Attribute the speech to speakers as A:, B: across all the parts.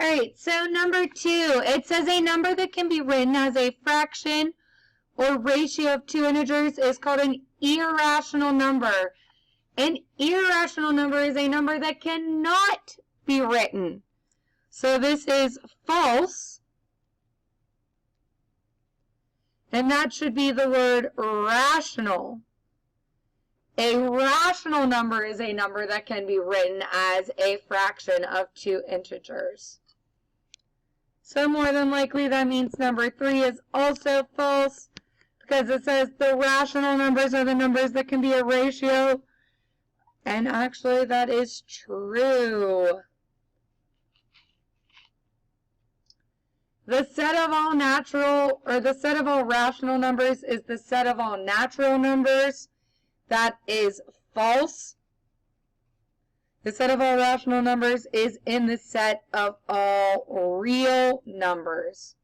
A: right, so number 2, it says a number that can be written as a fraction or ratio of two integers is called an irrational number. An irrational number is a number that cannot be written. So this is false. And that should be the word rational. A rational number is a number that can be written as a fraction of two integers. So more than likely that means number 3 is also false, because it says the rational numbers are the numbers that can be a ratio. And actually that is true. The set of all natural, or the set of all rational numbers is the set of all natural numbers. That is false. The set of all rational numbers is in the set of all real numbers.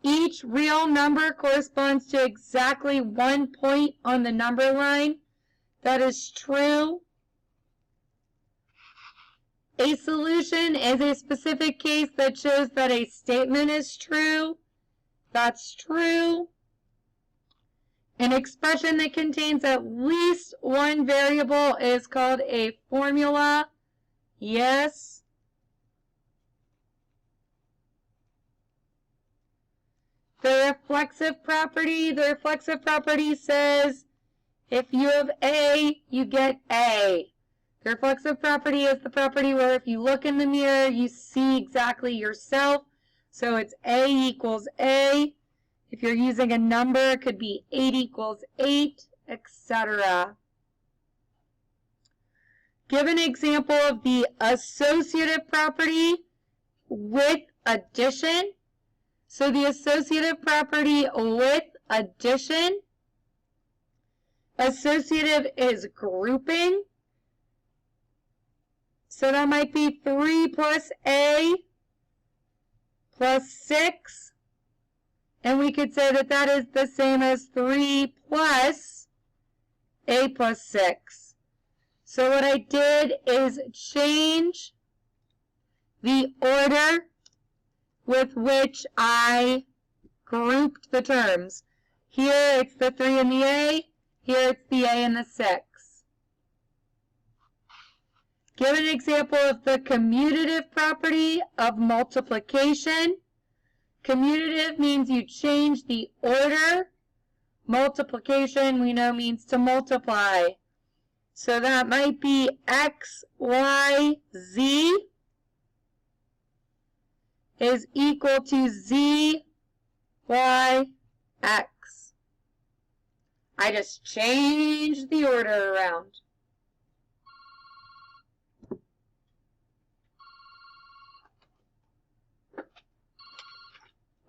A: Each real number corresponds to exactly 1 point on the number line. That is true. A solution is a specific case that shows that a statement is true. That's true. An expression that contains at least one variable is called a formula. Yes. The reflexive property says if you have A, you get A. The reflexive property is the property where if you look in the mirror, you see exactly yourself. So it's A equals A. If you're using a number, it could be 8 equals 8, etc. Give an example of the associative property with addition. So the associative property with addition, associative is grouping. So that might be 3 plus A plus 6. And we could say that that is the same as 3 plus A plus 6. So what I did is change the order with which I grouped the terms. Here it's the 3 and the A. Here it's the A and the 6. Give an example of the commutative property of multiplication. Commutative means you change the order. Multiplication, we know, means to multiply. So that might be X, Y, Z is equal to Z, Y, X. I just changed the order around.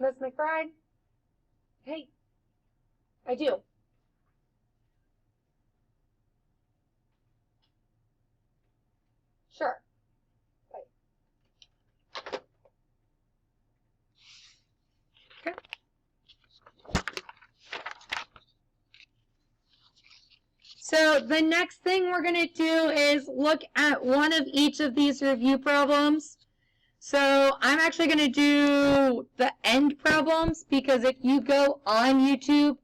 A: Miss McBride? Hey, I do. Sure. Bye. Okay. So the next thing we're going to do is look at one of each of these review problems. So I'm actually going to do the end problems, because if you go on YouTube,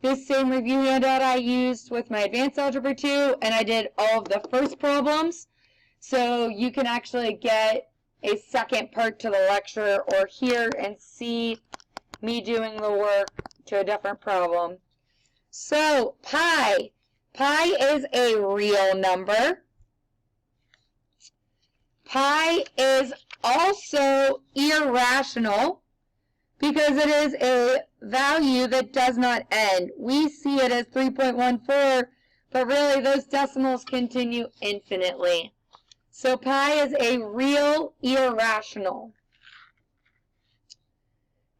A: this same review handout I used with my advanced algebra 2, and I did all of the first problems. So you can actually get a second part to the lecture or hear and see me doing the work to a different problem. So pi. Pi is a real number. Pi is also irrational because it is a value that does not end. We see it as 3.14, but really those decimals continue infinitely. So pi is a real irrational.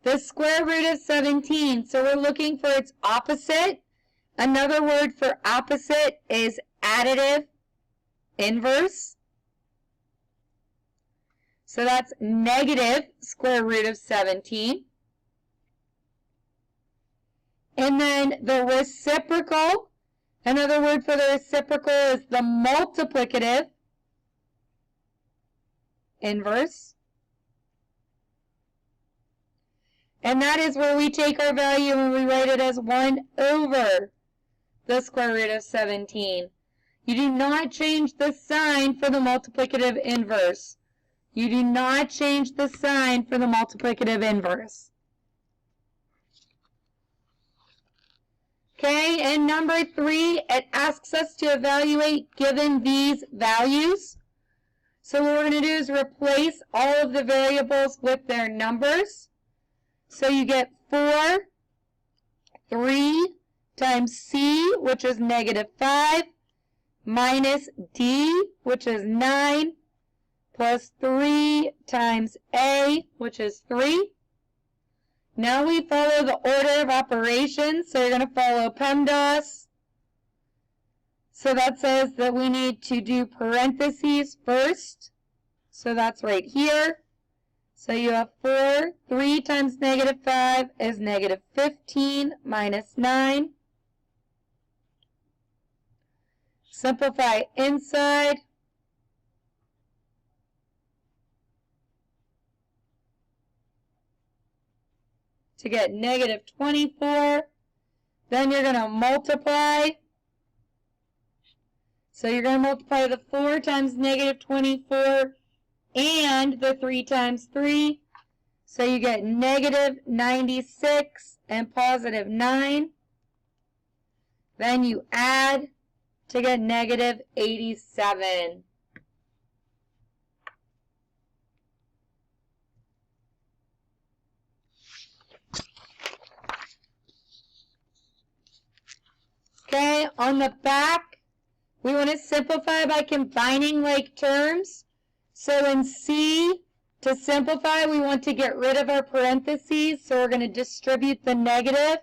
A: The square root of 17, so we're looking for its opposite. Another word for opposite is additive inverse. So that's negative square root of 17. And then the reciprocal, Another word for the reciprocal is the multiplicative inverse. And that is where we take our value and we write it as 1 over the square root of 17. You do not change the sign for the multiplicative inverse. You do not change the sign for the multiplicative inverse. Okay, and number 3, it asks us to evaluate given these values. So what we're going to do is replace all of the variables with their numbers. So you get 4, 3 times c, which is -5, minus d, which is 9, plus 3 times a, which is 3. Now we follow the order of operations, so you're going to follow Pemdas. So that says that we need to do parentheses first. So that's right here. So you have 4, 3 times -5 is -15 minus 9. Simplify inside. To get -24. Then you're going to multiply. So you're going to multiply the 4 times -24 and the 3 times 3. So you get -96 and +9. Then you add to get -87. Okay, on the back, we want to simplify by combining like terms. So in C, to simplify, we want to get rid of our parentheses, so we're going to distribute the negative.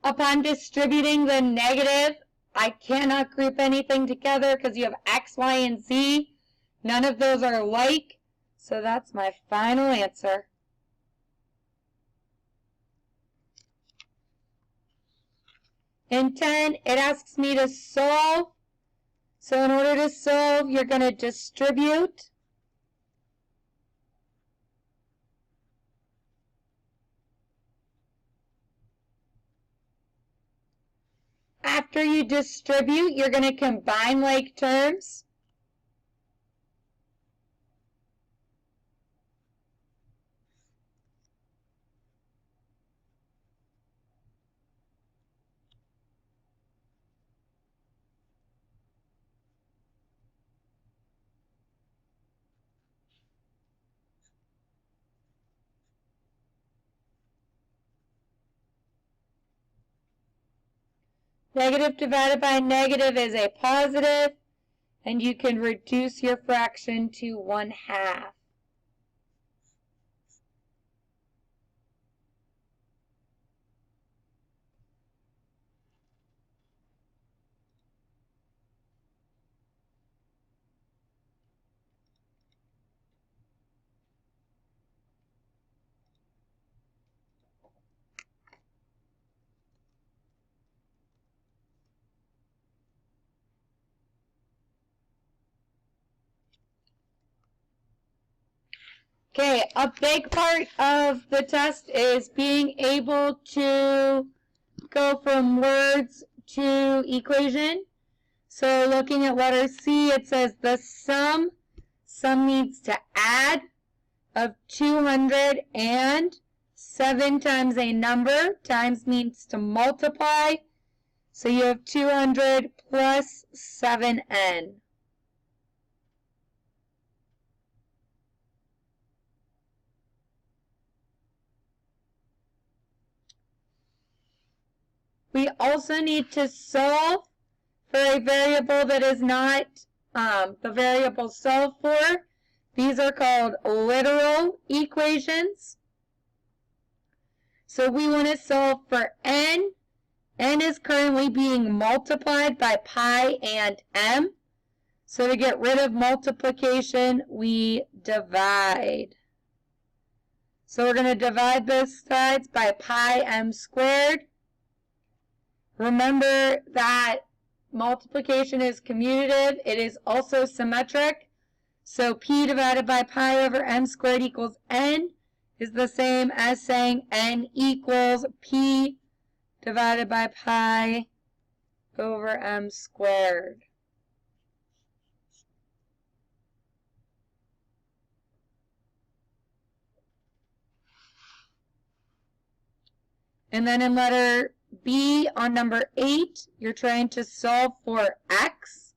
A: Upon distributing the negative, I cannot group anything together because you have X, Y, and Z. None of those are alike, so that's my final answer. In 10, it asks me to solve. So in order to solve, you're going to distribute. After you distribute, you're going to combine like terms. Negative divided by negative is a positive, and you can reduce your fraction to 1/2. Okay, a big part of the test is being able to go from words to equation. So looking at letter C, it says the sum needs to add, of 200 and 7 times a number. Times means to multiply. So you have 200 plus 7n. We also need to solve for a variable that is not the variable solved for. These are called literal equations. So we want to solve for n. N is currently being multiplied by pi and m. So to get rid of multiplication, we divide. So we're going to divide both sides by pi m squared. Remember that multiplication is commutative. It is also symmetric. So p divided by pi over m squared equals n is the same as saying n equals p divided by pi over m squared. And then in letter B on number 8, you're trying to solve for x.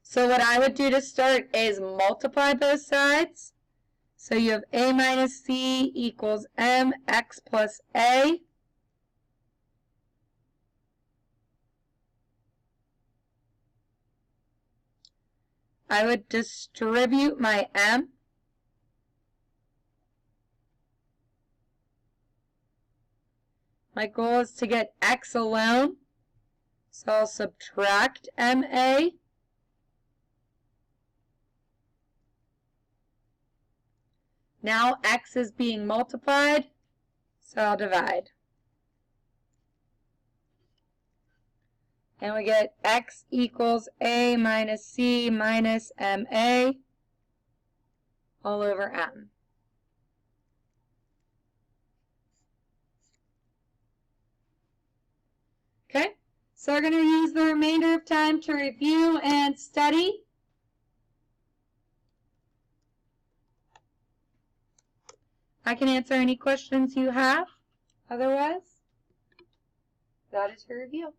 A: So what I would do to start is multiply both sides. So you have a minus c equals mx plus a. I would distribute my m. My goal is to get x alone, so I'll subtract ma. Now x is being multiplied, so I'll divide. And we get x equals a minus c minus ma all over m. Okay, so we're going to use the remainder of time to review and study. I can answer any questions you have. Otherwise, that is your review.